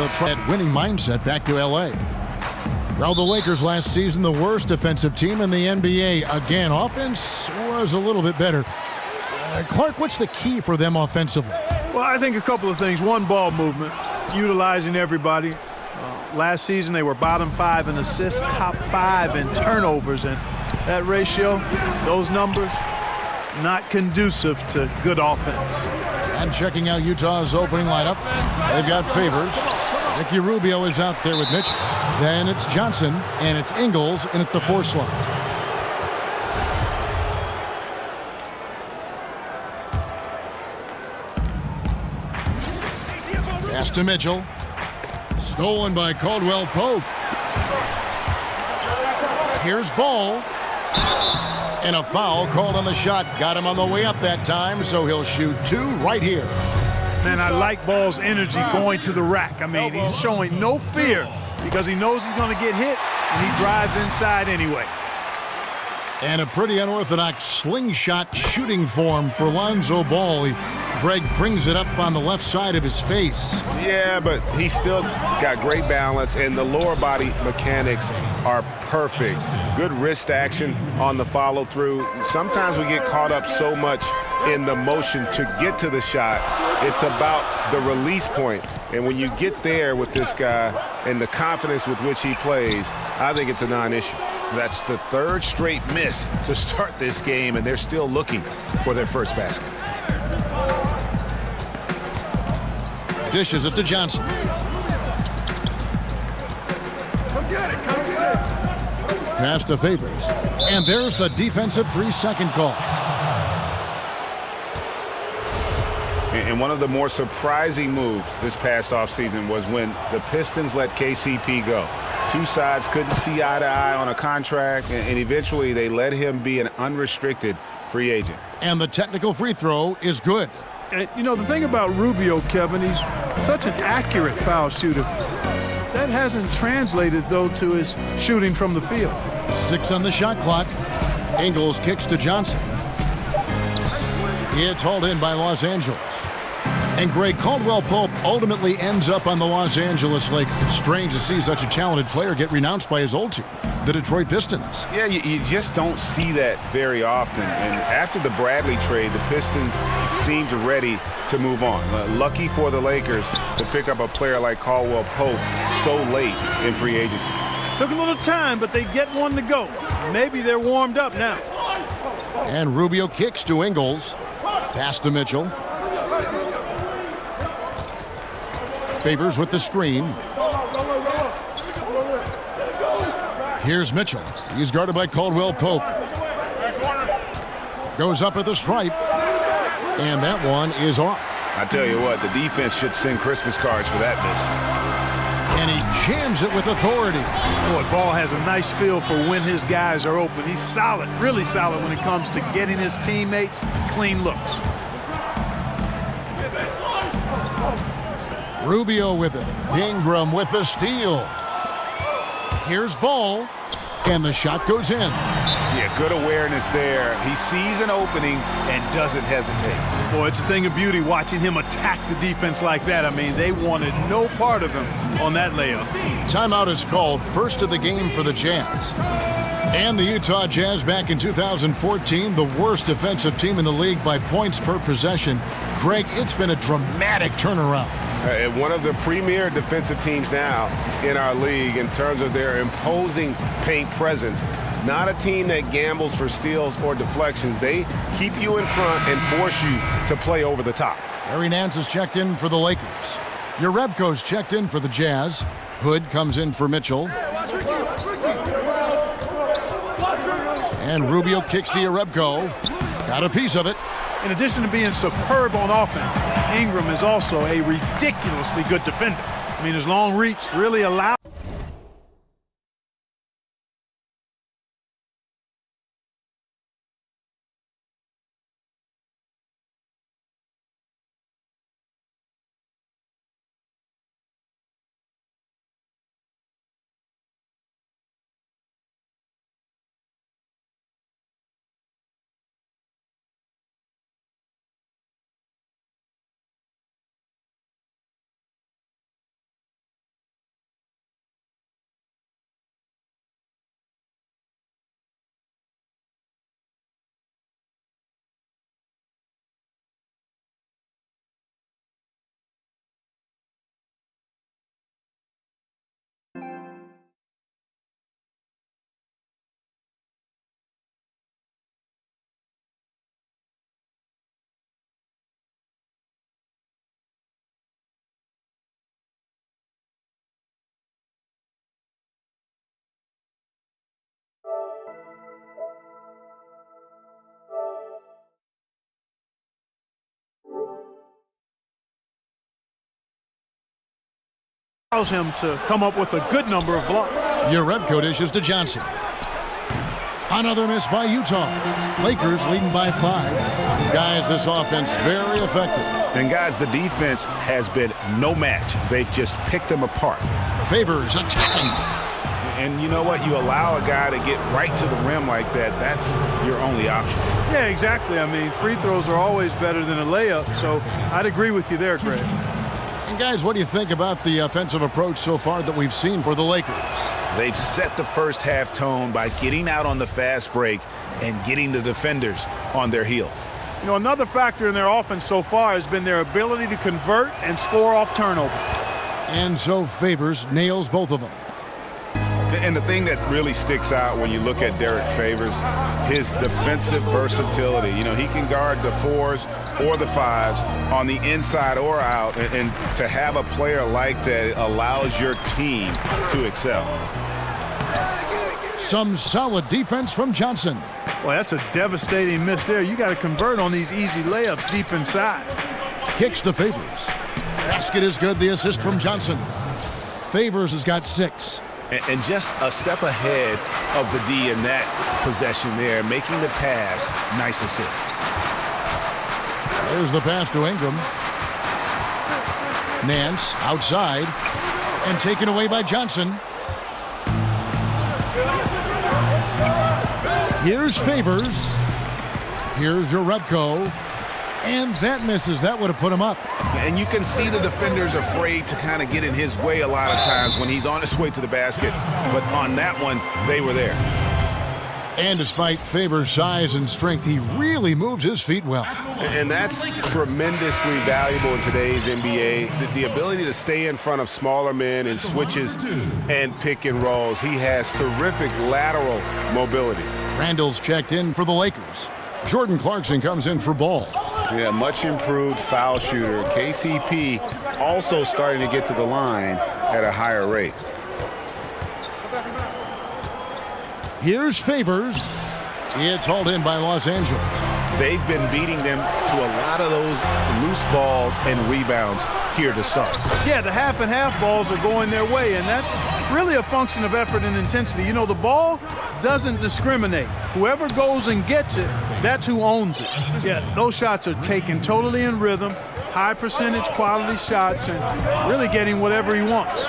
they'll try that winning mindset back to L.A. Well, the Lakers last season, the worst defensive team in the NBA. Again, offense was a little bit better. Clark, what's the key for them offensively? Well, I think a couple of things. One, ball movement, utilizing everybody. Last season, they were bottom 5 in assists, top 5 in turnovers, and that ratio, those numbers, not conducive to good offense. And checking out Utah's opening lineup, they've got Favors. Ricky Rubio is out there with Mitchell. Then it's Johnson, and it's Ingles in at the 4 slot. Pass to Mitchell. Stolen by Caldwell Pope. Here's Ball. And a foul called on the shot. Got him on the way up that time, so he'll shoot 2 right here. Man, I like Ball's energy going to the rack. I mean, he's showing no fear because he knows he's going to get hit, and he drives inside anyway. And a pretty unorthodox slingshot shooting form for Lonzo Ball. Greg brings it up on the left side of his face. Yeah, but he's still got great balance, and the lower body mechanics are perfect. Good wrist action on the follow-through. Sometimes we get caught up so much in the motion to get to the shot. It's about the release point. And when you get there with this guy and the confidence with which he plays, I think it's a non-issue. That's the 3rd straight miss to start this game, and they're still looking for their first basket. Dishes it to Johnson. Pass to Favors. And there's the defensive 3-second call. And one of the more surprising moves this past offseason was when the Pistons let KCP go. 2 sides couldn't see eye to eye on a contract, and eventually they let him be an unrestricted free agent. And the technical free throw is good. And, you know, the thing about Rubio, Kevin, he's such an accurate foul shooter. That hasn't translated, though, to his shooting from the field. 6 on the shot clock. Ingles kicks to Johnson. It's hauled in by Los Angeles. And Greg, Caldwell Pope ultimately ends up on the Los Angeles Lakers. Strange to see such a talented player get renounced by his old team, the Detroit Pistons. Yeah, you just don't see that very often. And after the Bradley trade, the Pistons seemed ready to move on. Lucky for the Lakers to pick up a player like Caldwell Pope so late in free agency. Took a little time, but they get one to go. Maybe they're warmed up now. And Rubio kicks to Ingles. Pass to Mitchell. Favors with the screen. Here's Mitchell. He's guarded by Caldwell Pope. Goes up at the stripe. And that one is off. I tell you what, the defense should send Christmas cards for that miss. And he jams it with authority. Boy, Ball has a nice feel for when his guys are open. He's solid, really solid when it comes to getting his teammates clean looks. Rubio with it. Ingram with the steal. Here's Ball. And the shot goes in. Yeah, good awareness there. He sees an opening and doesn't hesitate. Boy, it's a thing of beauty watching him attack the defense like that. I mean, they wanted no part of him on that layup. Timeout is called. First of the game for the Jazz. And the Utah Jazz back in 2014, the worst defensive team in the league by points per possession. Greg, it's been a dramatic turnaround. One of the premier defensive teams now in our league in terms of their imposing paint presence. Not a team that gambles for steals or deflections. They keep you in front and force you to play over the top. Larry Nance is checked in for the Lakers. Jerebko's checked in for the Jazz. Hood comes in for Mitchell. And Rubio kicks to Jerebko. Got a piece of it. In addition to being superb on offense, Ingram is also a ridiculously good defender. I mean, his long reach really allows allows him to come up with a good number of blocks. Yarebko dishes to Johnson. Another miss by Utah. Lakers leading by 5. Guys, this offense very effective. And guys, the defense has been no match. They've just picked them apart. Favors attacking. And you know what? You allow a guy to get right to the rim like that, that's your only option. Yeah, exactly. I mean, free throws are always better than a layup, so I'd agree with you there, Greg. And guys, what do you think about the offensive approach so far that we've seen for the Lakers? They've set the first half tone by getting out on the fast break and getting the defenders on their heels. You know, another factor in their offense so far has been their ability to convert and score off turnovers. And so Favors nails both of them. And the thing that really sticks out when you look at Derek Favors, his defensive versatility. You know, he can guard the 4s or the 5s on the inside or out, and to have a player like that allows your team to excel. Some solid defense from Johnson. Well, that's a devastating miss there. You got to convert on these easy layups deep inside. Kicks to Favors. Basket is good. The assist from Johnson. Favors has got 6. And just a step ahead of the D in that possession there, making the pass. Nice assist. There's the pass to Ingram. Nance outside and taken away by Johnson. Here's Favors. Here's Yarebko. And that misses. That would have put him up. And you can see the defenders afraid to kind of get in his way a lot of times when he's on his way to the basket. But on that one, they were there. And despite Favors' size and strength, he really moves his feet well. And that's tremendously valuable in today's NBA. The ability to stay in front of smaller men in switches and pick and rolls. He has terrific lateral mobility. Randall's checked in for the Lakers. Jordan Clarkson comes in for Ball. Yeah, much improved foul shooter. KCP also starting to get to the line at a higher rate. Here's Favors. It's hauled in by Los Angeles. They've been beating them to a lot of those loose balls and rebounds here to start. Yeah, the half and half balls are going their way, and that's really a function of effort and intensity. You know, the ball doesn't discriminate. Whoever goes and gets it, that's who owns it. Yeah, those shots are taken totally in rhythm, high percentage quality shots, and really getting whatever he wants.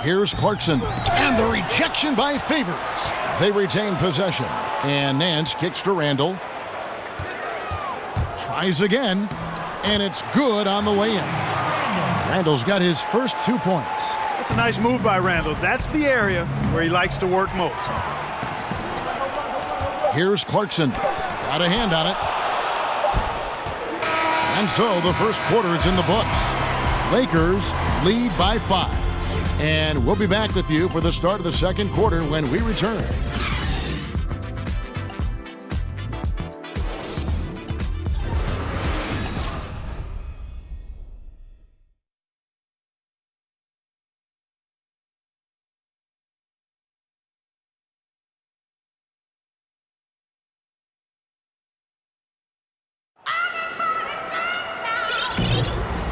Here's Clarkson. And the rejection by Favors. They retain possession. And Nance kicks to Randall. Tries again. And it's good on the way in. Randall's got his first 2 points. That's a nice move by Randall. That's the area where he likes to work most. Here's Clarkson. Got a hand on it. And so the first quarter is in the books. Lakers lead by 5. And we'll be back with you for the start of the second quarter when we return.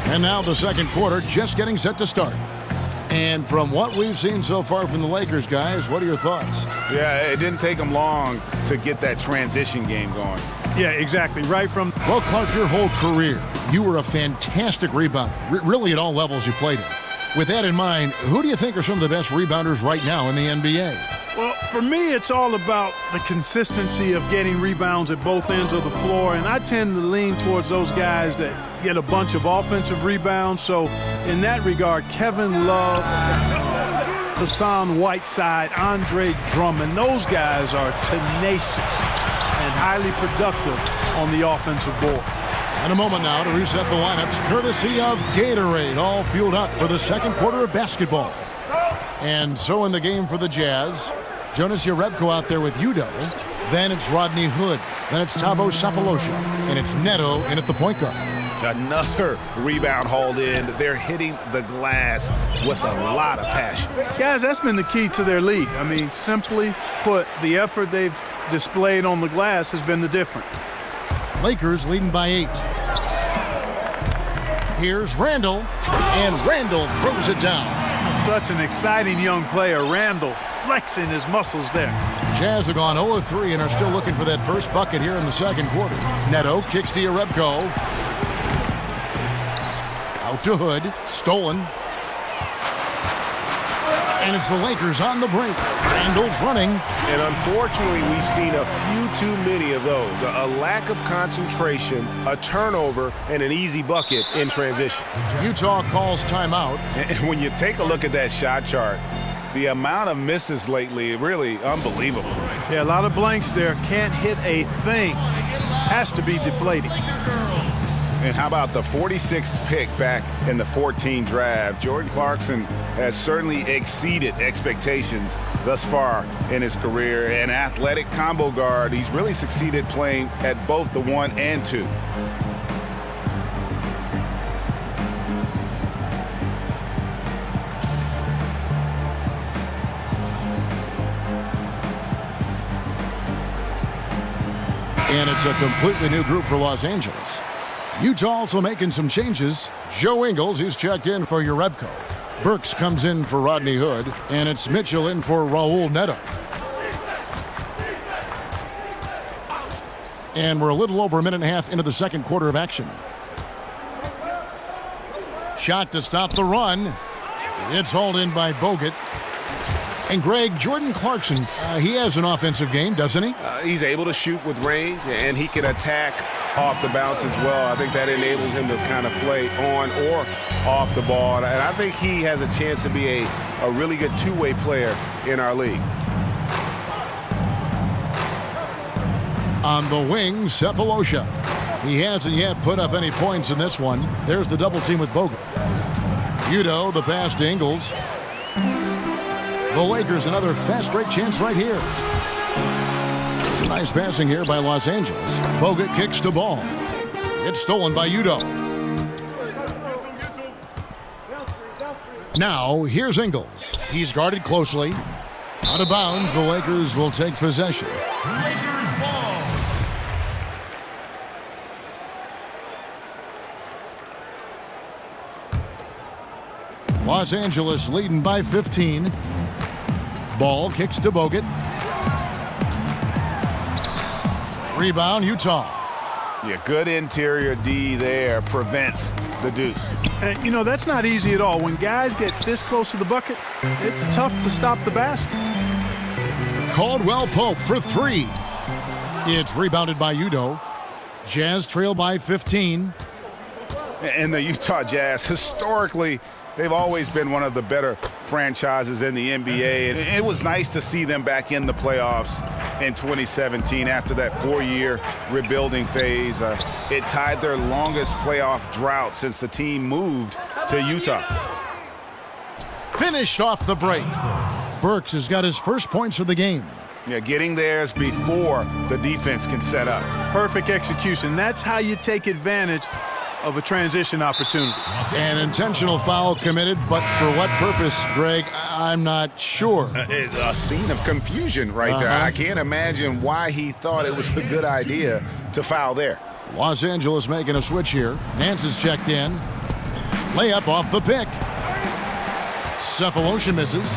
And now the second quarter just getting set to start. And from what we've seen so far from the Lakers, guys, what are your thoughts? Yeah, it didn't take them long to get that transition game going. Yeah, exactly. Right from... Well, Clark, your whole career, you were a fantastic rebounder. Really at all levels you played in. With that in mind, who do you think are some of the best rebounders right now in the NBA? Well, for me, it's all about the consistency of getting rebounds at both ends of the floor, and I tend to lean towards those guys that get a bunch of offensive rebounds. So in that regard, Kevin Love, Hassan Whiteside, Andre Drummond, those guys are tenacious and highly productive on the offensive board. In a moment now to reset the lineups, courtesy of Gatorade, all fueled up for the second quarter of basketball. And so in the game for the Jazz, Jonas Yarebko out there with Udo. Then it's Rodney Hood. Then it's Thabo Sefolosha. And it's Neto in at the point guard. Another rebound hauled in. They're hitting the glass with a lot of passion. Guys, that's been the key to their lead. I mean, simply put, the effort they've displayed on the glass has been the difference. Lakers leading by 8. Here's Randall. And Randall throws it down. Such an exciting young player. Randall flexing his muscles there. Jazz have gone 0-3 and are still looking for that first bucket here in the second quarter. Neto kicks to Jerebko. Out to Hood. Stolen. And it's the Lakers on the break. Randall's running. And unfortunately, we've seen a few too many of those. A lack of concentration, a turnover, and an easy bucket in transition. Utah calls timeout. And when you take a look at that shot chart, the amount of misses lately, really unbelievable. Yeah, a lot of blanks there. Can't hit a thing. Has to be deflating. And how about the 46th pick back in the 14 draft? Jordan Clarkson has certainly exceeded expectations thus far in his career. An athletic combo guard, he's really succeeded playing at both the 1 and 2. And it's a completely new group for Los Angeles. Utah also making some changes. Joe Ingles, who's checked in for Jerebko. Burks comes in for Rodney Hood. And it's Mitchell in for Raul Neto. And we're a little over a minute and a half into the second quarter of action. Shot to stop the run. It's hauled in by Bogut. And Greg, Jordan Clarkson, he has an offensive game, doesn't he? He's able to shoot with range, and he can attack off the bounce as well. I think that enables him to kind of play on or off the ball. And I think he has a chance to be a really good two-way player in our league. On the wing, Cephalosha. He hasn't yet put up any points in this one. There's the double team with Bogut. Udo, the pass to Ingles. The Lakers, another fast break chance right here. Nice passing here by Los Angeles. Bogut kicks to ball. It's stolen by Udo. Now, here's Ingles. He's guarded closely. Out of bounds, the Lakers will take possession. Lakers ball. Los Angeles leading by 15. Ball kicks to Bogut. Rebound, Utah. Yeah, good interior D there prevents the deuce. And, you know, that's not easy at all. When guys get this close to the bucket, it's tough to stop the basket. Caldwell Pope for 3. It's rebounded by Udo. Jazz trail by 15. And the Utah Jazz, historically, they've always been one of the better franchises in the NBA. And it was nice to see them back in the playoffs in 2017 after that 4-year rebuilding phase. It tied their longest playoff drought since the team moved to Utah. Finished off the break. Burks has got his first points of the game. Yeah, getting theirs before the defense can set up. Perfect execution. That's how you take advantage of a transition opportunity. An intentional foul committed, but for what purpose, Greg, I'm not sure. A scene of confusion right there. I can't imagine why he thought it was a good idea to foul there. Los Angeles making a switch here. Nance is checked in. Layup off the pick. Cephalosha misses.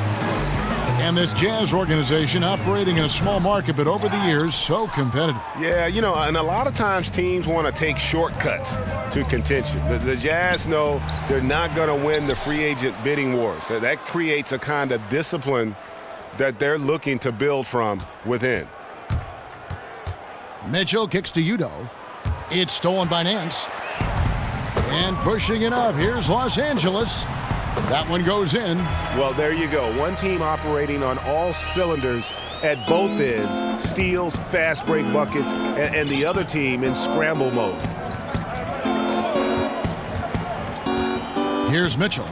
And this Jazz organization operating in a small market, but over the years, so competitive. Yeah, you know, and a lot of times teams want to take shortcuts to contention. The Jazz know they're not going to win the free agent bidding wars. That creates a kind of discipline that they're looking to build from within. Mitchell kicks to Udo. It's stolen by Nance. And pushing it up, here's Los Angeles. That one goes in. Well, there you go. One team operating on all cylinders at both ends. Steals, fast break buckets, and the other team in scramble mode. Here's Mitchell.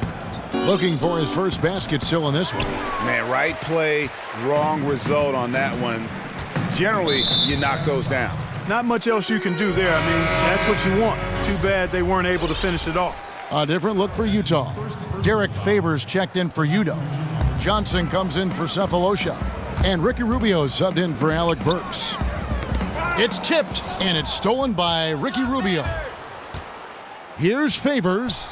Looking for his first basket still in this one. Man, right play, wrong result on that one. Generally, you knock those down. Not much else you can do there. I mean, that's what you want. Too bad they weren't able to finish it off. A different look for Utah. Derek Favors checked in for Udo. Johnson comes in for Cephalosha. And Ricky Rubio subbed in for Alec Burks. It's tipped, and it's stolen by Ricky Rubio. Here's Favors.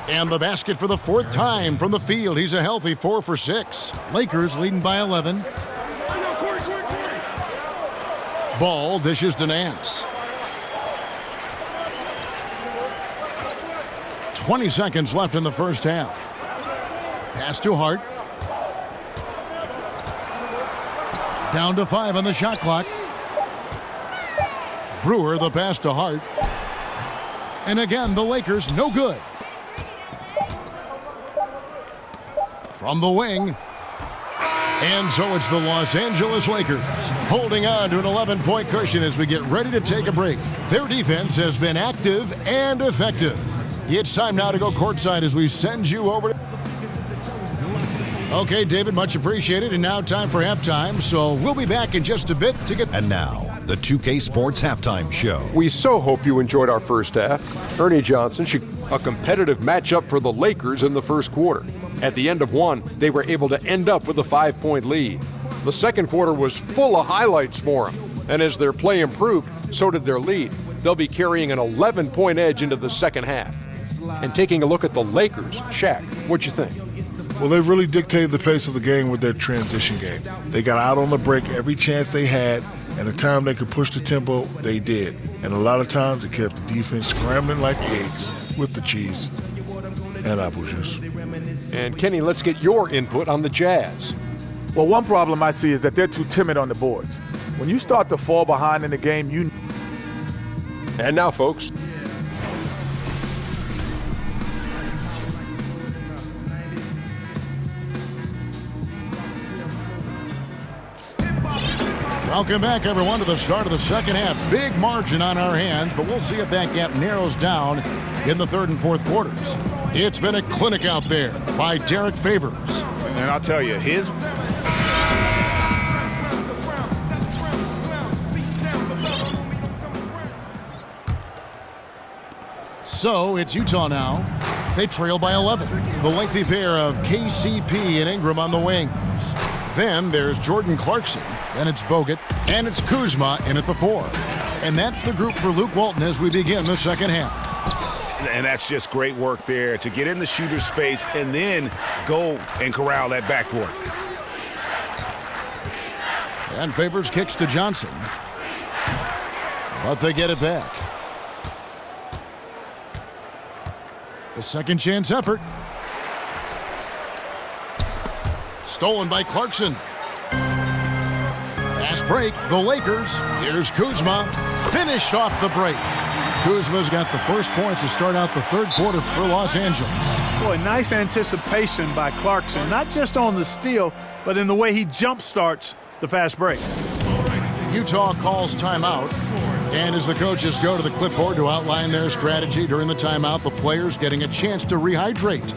And the basket for the fourth time from the field. He's a healthy 4 for 6. Lakers leading by 11. Ball dishes to Nance. 20 seconds left in the first half. Pass to Hart. Down to 5 on the shot clock. Brewer the pass to Hart. And again, the Lakers no good. From the wing. And so it's the Los Angeles Lakers holding on to an 11-point cushion as we get ready to take a break. Their defense has been active and effective. It's time now to go courtside as we send you over. Okay, David, much appreciated. And now time for halftime. So we'll be back in just a bit to get. And now, the 2K Sports Halftime Show. We so hope you enjoyed our first half. Ernie Johnson, a competitive matchup for the Lakers in the first quarter. At the end of one, they were able to end up with a 5-point lead. The second quarter was full of highlights for them. And as their play improved, so did their lead. They'll be carrying an 11-point edge into the second half. And taking a look at the Lakers, Shaq, what'd you think? Well, they really dictated the pace of the game with their transition game. They got out on the break every chance they had, and the time they could push the tempo, they did. And a lot of times it kept the defense scrambling like eggs with the cheese and apple juice. And Kenny, let's get your input on the Jazz. Well, one problem I see is that they're too timid on the boards. When you start to fall behind in the game, you... And now, folks. Welcome back, everyone, to the start of the second half. Big margin on our hands, but we'll see if that gap narrows down in the third and fourth quarters. It's been a clinic out there by Derek Favors. And I'll tell you, his... So it's Utah now. They trail by 11. The lengthy pair of KCP and Ingram on the wings. Then there's Jordan Clarkson. Then it's Bogut. And it's Kuzma in at the 4. And that's the group for Luke Walton as we begin the second half. And that's just great work there to get in the shooter's face and then go and corral that backboard. And Favors kicks to Johnson. But they get it back. The second chance effort. Stolen by Clarkson. Fast break, the Lakers. Here's Kuzma. Finished off the break. Kuzma's got the first points to start out the third quarter for Los Angeles. Boy, nice anticipation by Clarkson, not just on the steal, but in the way he jump starts the fast break. Utah calls timeout. And as the coaches go to the clipboard to outline their strategy during the timeout, the players getting a chance to rehydrate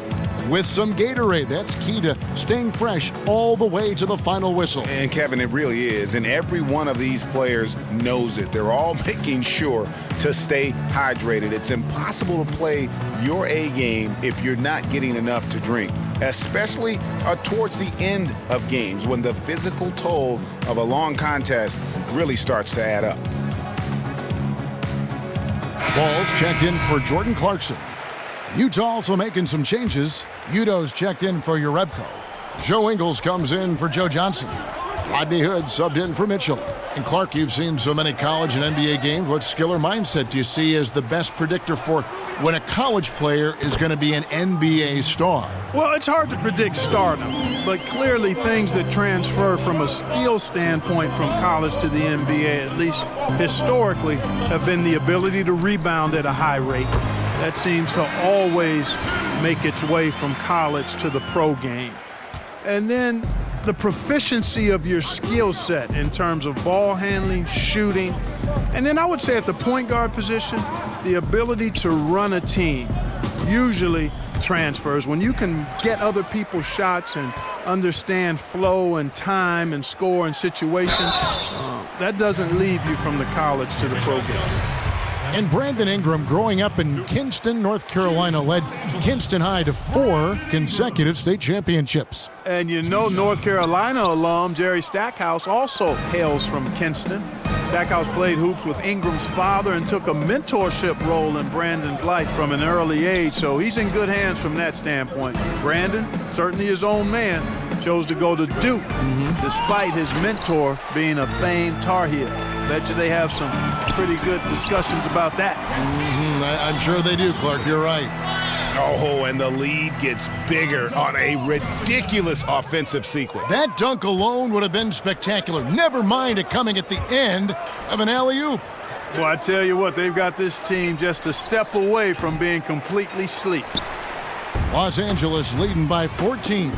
with some Gatorade. That's key to staying fresh all the way to the final whistle. And Kevin, it really is. And every one of these players knows it. They're all making sure to stay hydrated. It's impossible to play your A game if you're not getting enough to drink, especially towards the end of games when the physical toll of a long contest really starts to add up. Ball's checked in for Jordan Clarkson. Utah also making some changes. Udo's checked in for Urebko. Joe Ingles comes in for Joe Johnson. Rodney Hood subbed in for Mitchell. And Clark, you've seen so many college and NBA games. What skill or mindset do you see as the best predictor for when a college player is going to be an NBA star? Well, it's hard to predict stardom, but clearly things that transfer from a skill standpoint from college to the NBA, at least historically, have been the ability to rebound at a high rate. That seems to always make its way from college to the pro game. And then the proficiency of your skill set in terms of ball handling, shooting, and then I would say at the point guard position, the ability to run a team usually transfers. When you can get other people's shots and understand flow and time and score and situations, that doesn't leave you from the college to the pro game. And Brandon Ingram, growing up in Kinston, North Carolina, led Kinston High to 4 consecutive state championships. And you know, North Carolina alum Jerry Stackhouse also hails from Kinston. Stackhouse played hoops with Ingram's father and took a mentorship role in Brandon's life from an early age, so he's in good hands from that standpoint. Brandon, certainly his own man, chose to go to Duke despite his mentor being a famed Tar Heel. Bet you they have some pretty good discussions about that. I'm sure they do, Clark. You're right. Oh, and the lead gets bigger on a ridiculous offensive sequence. That dunk alone would have been spectacular. Never mind it coming at the end of an alley-oop. Well, I tell you what, they've got this team just a step away from being completely asleep. Los Angeles leading by 14.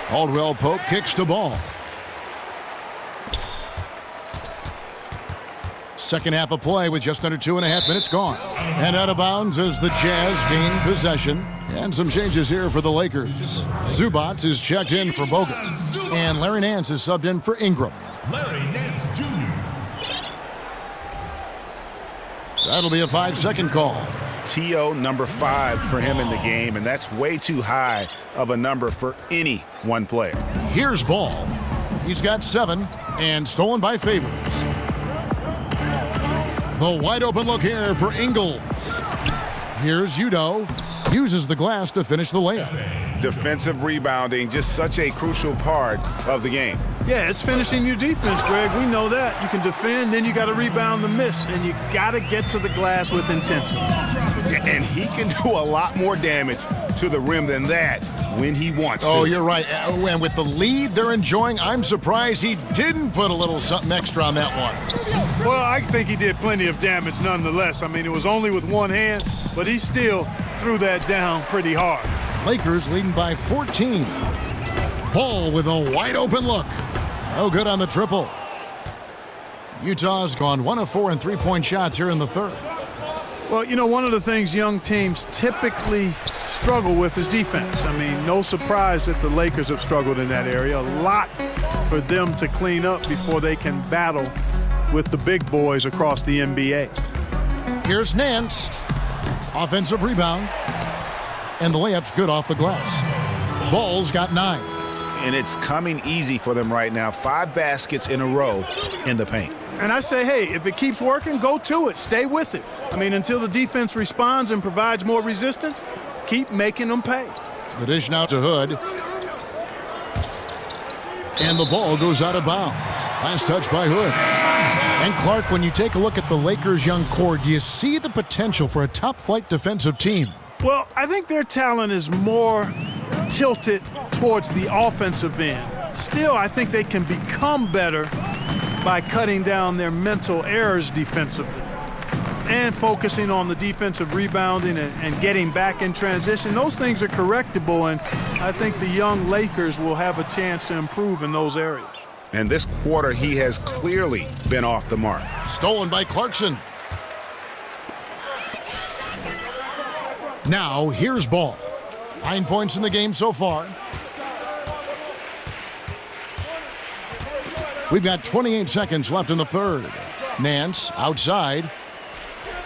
Caldwell Pope kicks the ball. Second half of play with just under 2.5 minutes gone. And out of bounds as the Jazz gain possession. And some changes here for the Lakers. Zubac is checked in for Bogut. And Larry Nance is subbed in for Ingram. Larry Nance Jr. That'll be a 5-second call. TO number 5 for him in the game, and that's way too high of a number for any one player. Here's Ball. He's got 7 and stolen by Favors. The wide open look here for Ingles. Here's Udo. Uses the glass to finish the layup. Defensive rebounding, just such a crucial part of the game. Yeah, it's finishing your defense, Greg. We know that. You can defend, then you got to rebound the miss, and you got to get to the glass with intensity. And he can do a lot more damage to the rim than that when he wants to. Oh, you're right. And with the lead they're enjoying, I'm surprised he didn't put a little something extra on that one. Well, I think he did plenty of damage nonetheless. I mean, it was only with one hand, but he still threw that down pretty hard. Lakers leading by 14. Ball with a wide open look. No good on the triple. Utah's gone 1 of 4 in three-point shots here in the third. Well, you know, one of the things young teams typically struggle with is defense. I mean, no surprise that the Lakers have struggled in that area. A lot for them to clean up before they can battle with the big boys across the NBA. Here's Nance. Offensive rebound. And the layup's good off the glass. Ball's got 9. And it's coming easy for them right now. 5 baskets in a row in the paint. And I say, hey, if it keeps working, go to it. Stay with it. I mean, until the defense responds and provides more resistance, keep making them pay. The dish now to Hood. And the ball goes out of bounds. Last touch by Hood. And Clark, when you take a look at the Lakers' young core, do you see the potential for a top-flight defensive team? Well, I think their talent is more tilted towards the offensive end. Still, I think they can become better by cutting down their mental errors defensively and focusing on the defensive rebounding and getting back in transition. Those things are correctable, and I think the young Lakers will have a chance to improve in those areas. And this quarter, he has clearly been off the mark. Stolen by Clarkson. Now, here's Ball. 9 points in the game so far. We've got 28 seconds left in the third. Nance outside.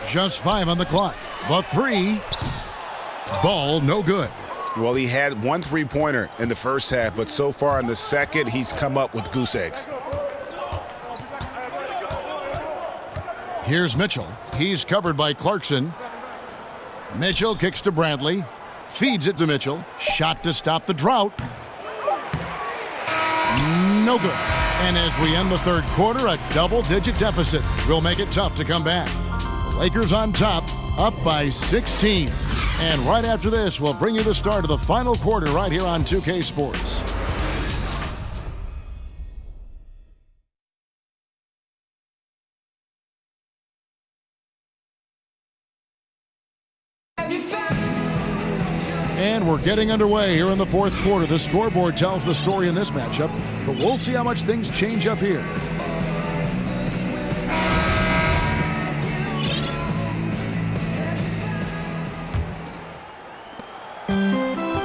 Just 5 on the clock. The 3. Ball no good. Well, he had 1 3-pointer in the first half, but so far in the second, he's come up with goose eggs. Here's Mitchell. He's covered by Clarkson. Mitchell kicks to Bradley. Feeds it to Mitchell. Shot to stop the drought. No good. And as we end the third quarter, a double-digit deficit will make it tough to come back. The Lakers on top, up by 16. And right after this, we'll bring you the start of the final quarter right here on 2K Sports. And we're getting underway here in the fourth quarter. The scoreboard tells the story in this matchup, but we'll see how much things change up here.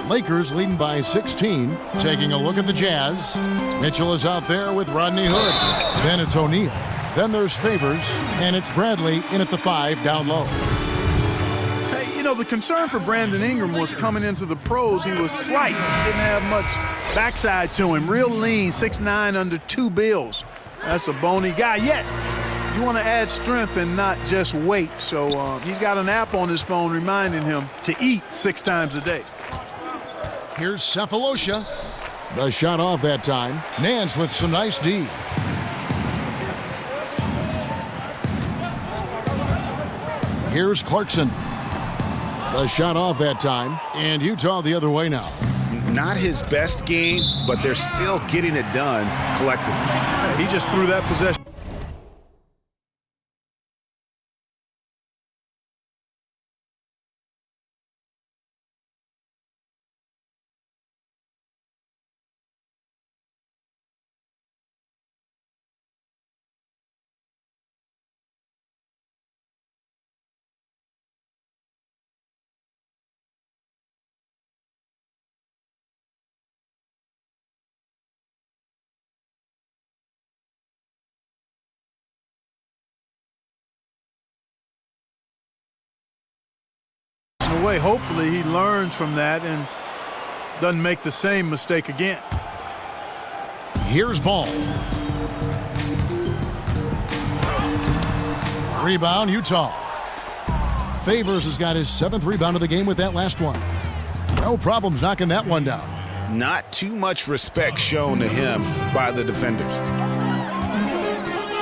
Lakers leading by 16. Taking a look at the Jazz. Mitchell is out there with Rodney Hood. Then it's O'Neal. Then there's Favors, and it's Bradley in at the 5 down low. You know, the concern for Brandon Ingram was coming into the pros. He was slight. He didn't have much backside to him. Real lean, 6'9", under 2 bills. That's a bony guy. Yet, you want to add strength and not just weight. So he's got an app on his phone reminding him to eat 6 times a day. Here's Cephalosha. The shot off that time. Nance with some nice D. Here's Clarkson. The shot off that time. And Utah the other way now. Not his best game, but they're still getting it done collectively. He just threw that possession. Away. Hopefully he learns from that and doesn't make the same mistake again. Here's Ball. Rebound, Utah. Favors has got his 7th rebound of the game with that last one. No problems knocking that one down. Not too much respect shown to him by the defenders.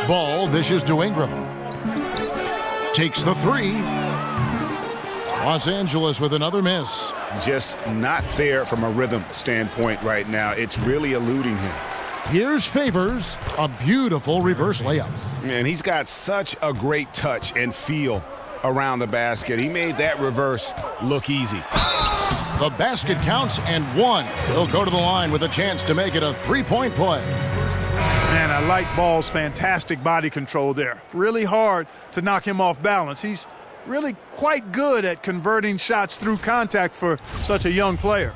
Ball dishes to Ingram. Takes the 3. Los Angeles with another miss. Just not there from a rhythm standpoint right now. It's really eluding him. Here's Favors, a beautiful reverse layup. And he's got such a great touch and feel around the basket. He made that reverse look easy. The basket counts and 1. He'll go to the line with a chance to make it a 3-point play. Man, I like Ball's fantastic body control there. Really hard to knock him off balance. He's really quite good at converting shots through contact for such a young player.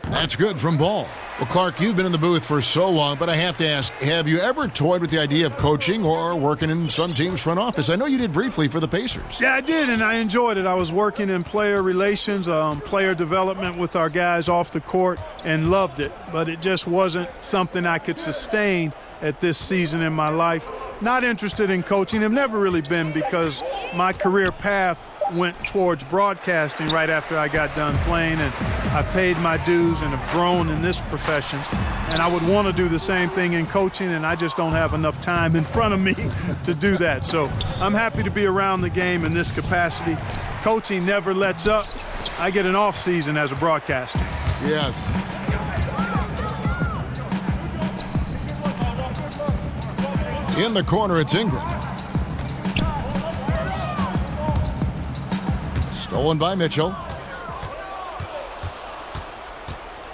That's good from Ball. Well, Clark, you've been in the booth for so long, but I have to ask, have you ever toyed with the idea of coaching or working in some team's front office? I know you did briefly for the Pacers. Yeah, I did, and I enjoyed it. I was working in player relations, player development with our guys off the court, and loved it. But it just wasn't something I could sustain at this season in my life. Not interested in coaching. I've never really been, because my career path went towards broadcasting right after I got done playing, and I've paid my dues and have grown in this profession. And I would want to do the same thing in coaching, and I just don't have enough time in front of me to do that. So I'm happy to be around the game in this capacity. Coaching never lets up. I get an off season as a broadcaster. Yes. In the corner, it's Ingram. Stolen by Mitchell.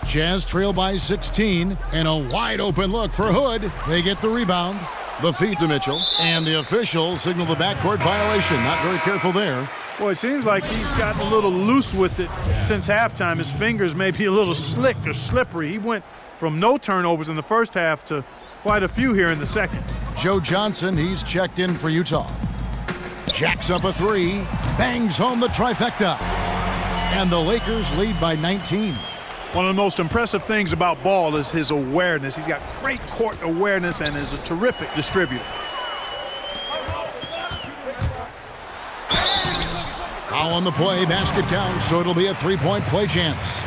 Jazz trail by 16, and a wide open look for Hood. They get the rebound. The feed to Mitchell, and the officials signal the backcourt violation. Not very careful there. Boy, it seems like he's gotten a little loose with it since halftime. His fingers may be a little slick or slippery. He went from no turnovers in the first half to quite a few here in the second. Joe Johnson, he's checked in for Utah. Jacks up a 3, bangs home the trifecta, and the Lakers lead by 19. One of the most impressive things about Ball is his awareness. He's got great court awareness and is a terrific distributor. Foul on the play, basket counts, so it'll be a 3-point play chance.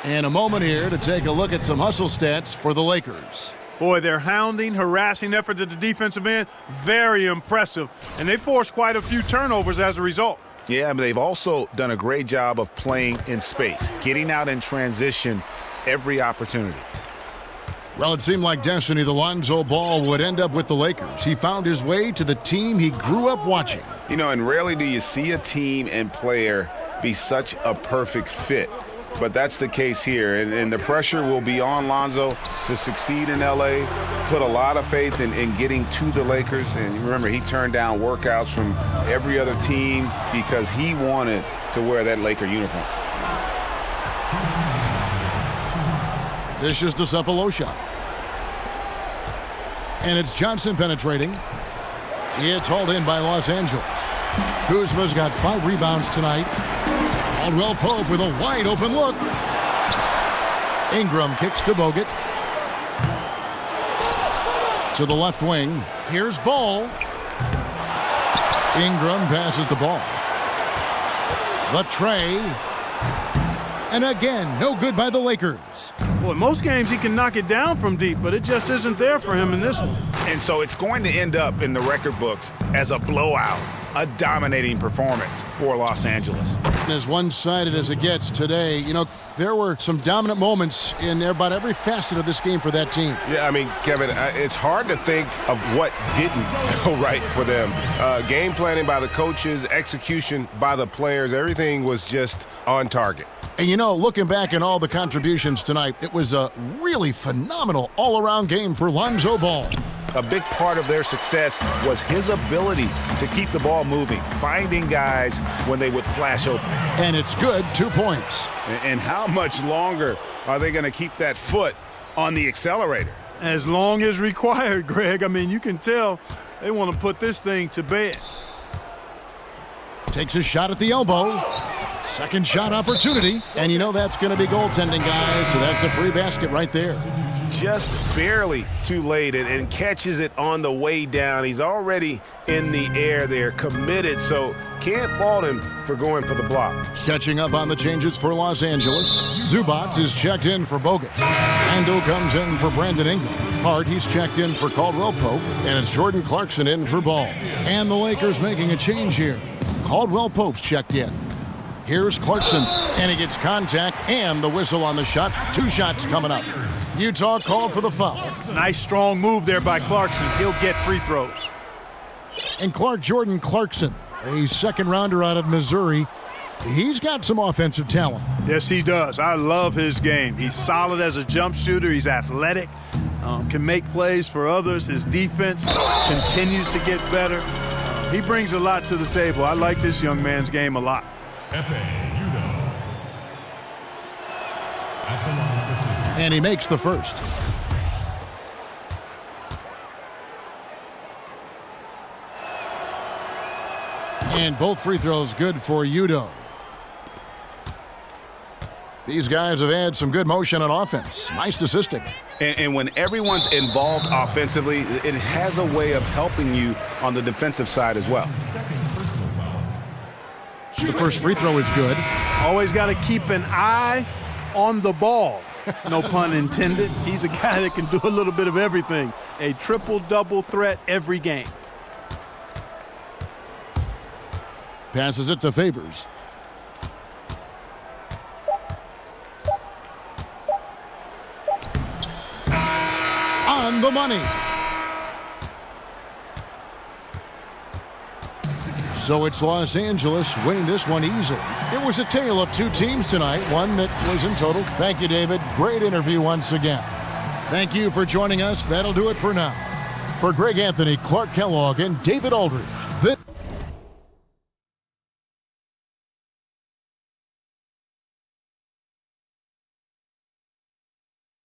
And a moment here to take a look at some hustle stats for the Lakers. Boy, their hounding, harassing effort at the defensive end, very impressive. And they forced quite a few turnovers as a result. Yeah, but they've also done a great job of playing in space, getting out in transition every opportunity. Well, it seemed like destiny. The Lonzo Ball would end up with the Lakers. He found his way to the team he grew up watching. You know, and rarely do you see a team and player be such a perfect fit. But that's the case here, and the pressure will be on Lonzo to succeed in L.A., put a lot of faith in getting to the Lakers. And remember, he turned down workouts from every other team because he wanted to wear that Laker uniform. Dishes to Cephalosha. And it's Johnson penetrating. It's hauled in by Los Angeles. Kuzma's got 5 rebounds tonight. Caldwell Pope with a wide open look. Ingram kicks to Bogut. To the left wing. Here's Ball. Ingram passes the ball. The tray. And again, no good by the Lakers. Well, in most games he can knock it down from deep, but it just isn't there for him in this one. And so it's going to end up in the record books as a blowout, a dominating performance for Los Angeles. As one-sided as it gets today, you know, there were some dominant moments in about every facet of this game for that team. Yeah, I mean, Kevin, it's hard to think of what didn't go right for them. Game planning by the coaches, execution by the players, everything was just on target. And you know, looking back at all the contributions tonight, it was a really phenomenal all-around game for Lonzo Ball. A big part of their success was his ability to keep the ball moving, finding guys when they would flash open. And it's good, 2 points. And how much longer are they going to keep that foot on the accelerator? As long as required, Greg. I mean, you can tell they want to put this thing to bed. Takes a shot at the elbow. Second shot opportunity. And you know that's going to be goaltending, guys, so that's a free basket right there. Just barely too late and catches it on the way down. He's already in the air there, committed, so can't fault him for going for the block. Catching up on the changes for Los Angeles. Zubac is checked in for Bogut. Ando comes in for Brandon Ingram. Hart, he's checked in for Caldwell Pope. And it's Jordan Clarkson in for Ball. And the Lakers making a change here. Caldwell Pope's checked in. Here's Clarkson, and he gets contact and the whistle on the shot. 2 shots coming up. Utah called for the foul. Nice strong move there by Clarkson. He'll get free throws. And Jordan Clarkson, a second-rounder out of Missouri, he's got some offensive talent. Yes, he does. I love his game. He's solid as a jump shooter. He's athletic, can make plays for others. His defense continues to get better. He brings a lot to the table. I like this young man's game a lot. And he makes the first. And both free throws good for Udo. These guys have had some good motion on offense. Nice assisting. And when everyone's involved offensively, it has a way of helping you on the defensive side as well. The first free throw is good. Always got to keep an eye on the ball. No pun intended. He's a guy that can do a little bit of everything. A triple-double threat every game. Passes it to Favors. On the money. So it's Los Angeles winning this one easily. It was a tale of 2 teams tonight, one that was in total. Thank you, David. Great interview once again. Thank you for joining us. That'll do it for now. For Greg Anthony, Clark Kellogg, and David Aldridge,